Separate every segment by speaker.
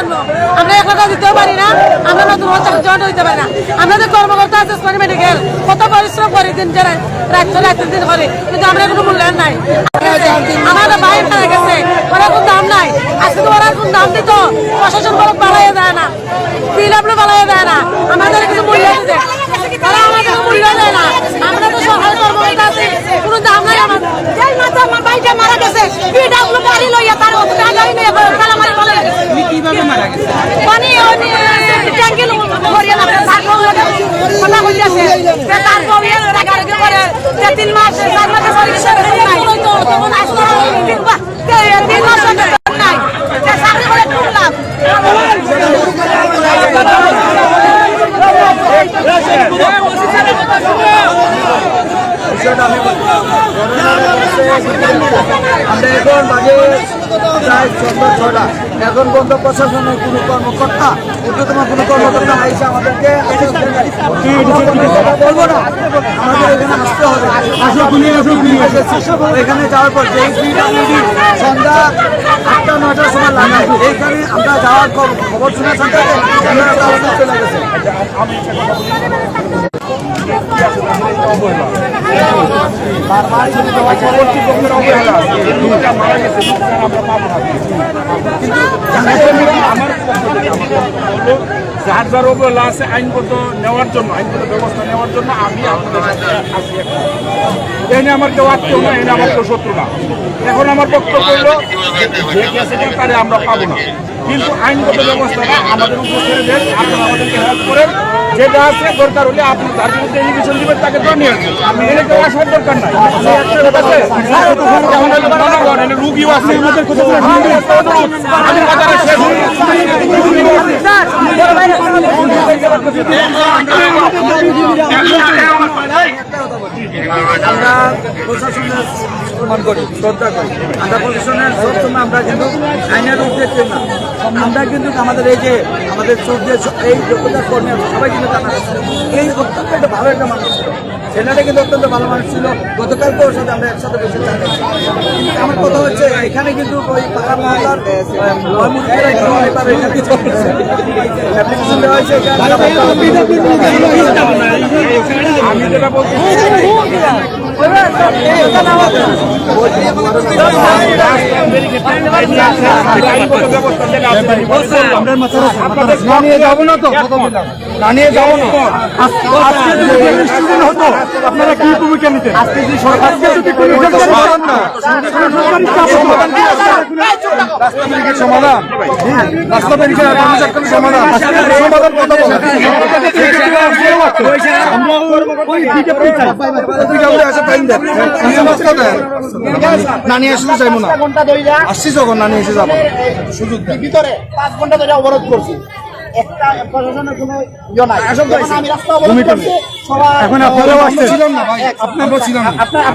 Speaker 1: জন্য আমরা 1 টাকা দিতেও পারি না, আমরা নতুন জয়েন্ট হইতে পারি না। আমাদের কর্মকর্তা আছে ওসমানী মেডিকেল, কত পরিশ্রম করে দিন যারা রাত্রে দিন করে, কিন্তু আমরা কোনো মূল্যায়ন নাই। আমাদের ভাই মারা গেছে, ওরা কোনো দাম নাই। আজকে তো ওরা কোন দাম দিত, প্রশাসন বড় বাড়াইয়া দেয় না, বিল আপনি বাড়াইয়া দেয় না, আমাদের কিছু মূল্য দিতে তারা আমাদের মূল্য দেয় না। আমরা তো সরকারি কর্মকর্তা আছি, কোনো দাম নাই আমাদের। যেই মাত্র আমার ভাইটা মারা গেছে, বিডাব্লিউ বাড়ি লইয়া তার গাড়ি নিয়ে কালামারি বলে
Speaker 2: কিভাবে মারা গেছে?
Speaker 1: পানি ট্যাঙ্কি ভরিয়ে না কথা হইতেছে তার কবিয়ে গাড়ি করে 3 মাস 4 মাস পরীক্ষা নাই তখন আসলে 3 মাস নাই চাকরি করে ঢুকলাম।
Speaker 3: আমরা এখন বাজে প্রায় 6:30, এখন পর্যন্ত প্রশাসনের কোনো কর্মকর্তা, ঊর্ধ্বতম কোনো কর্মকর্তা এসে আমাদেরকে বলবো না, আমাদের এখানে আসতে হবে। এখানে যাওয়ার পর যে সন্ধ্যা 8টা-9টার সময় লাগাই, এইখানে আমরা যাওয়ার খবর শোনার সাথে চলে গেছে।
Speaker 4: যার যার অবহেলা আছে আইনগত নেওয়ার জন্য, আইনগত ব্যবস্থা নেওয়ার জন্য আমি আপনাদের সাথে আছি। এনে আমার কেউ আত্মীয় না, এনে আমার কেউ শত্রু না। এখন আমার বক্তব্য হইল যে গেছে তারে আমরা পাবো না, কিন্তু আইনগত ব্যবস্থাটা আমাদের উপর ছেড়ে দেন। আপনারা আমাদেরকে হেল্প করেন, যেটা আছে দরকার হলে আপনি তার বিরুদ্ধে ইনভিটেশন দিবেন, তাকে ধরে নিয়ে আসবেন। এনে কেউ আসার দরকার নাই। রুগীও আছে আমাদের
Speaker 3: আমরা প্রশাসনের সম্মান করি, শ্রদ্ধা করি। আমরা প্রশাসনের সবসময় আমরা কিন্তু আইনের উদ্দেশ্যে না, আমরা কিন্তু আমাদের এই যে আমাদের সূর্যের এই যোগ্যতার কর্মী সবাই কিন্তু জানা গেছে এই অত্যন্ত একটা ভালো একটা মানুষ ছিল, ছেলেটা কিন্তু অত্যন্ত ভালো মানুষ ছিল। গতকালকে ওর সাথে আমরা একসাথে বসে চা খাইছি। কিন্তু আমার কথা হচ্ছে এখানে কিন্তু ওই পাড়া মহল্লার
Speaker 4: আমি যেটা বলছি আপনারা কি ভূমিকা নিতেন? সমাধান সমাধান নানি আসলে যাইব না, আসছি যখন নানি এসে যাবো। সুযোগ ভিতরে 5 ঘন্টা ধরে অবরোধ করছি, একটা প্রশাসনের কোনো ইয়ে নাই। আমি রাস্তা অবরোধ করছি, সবাই এখন আপনারাও আসছেন, ছিলাম না ভাই, আপনারাও ছিলাম না, আপনারা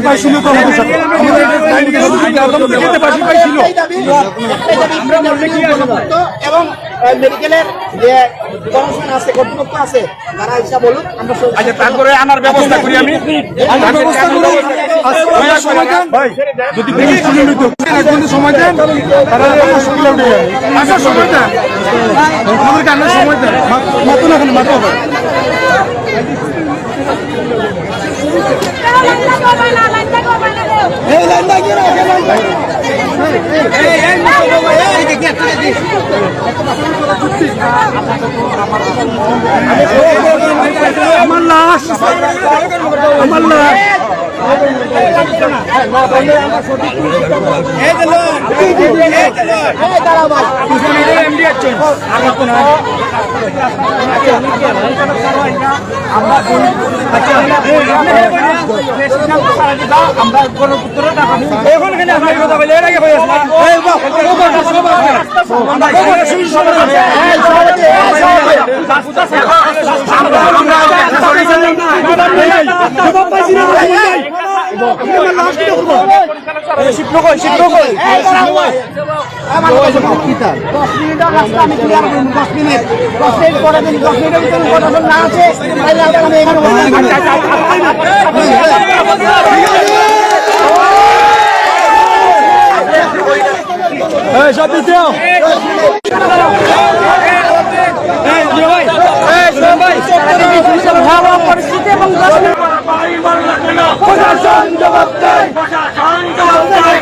Speaker 4: ভাই ছিল তো আমাদের সাথে, এবং মেডিকেলের যে প্রশাসন আছে, কর্তৃপক্ষ আছে, তারা ইচ্ছা বলুন আমরা তারপরে আনার ব্যবস্থা করি। আমি যদি সময় দেন তারা সময় দেন, সময় দেন, মাতুন এখন মাতো হবে। আমার লাশ, আমার লাশ আমরা গণপুত্রের টাকা কথা বলে এর আগে হয়ে
Speaker 3: সব দিতে
Speaker 1: পরিস্থিতি এবং
Speaker 3: প্রশাসন জবাব দেয়, প্রশাসন জবাব দেয়।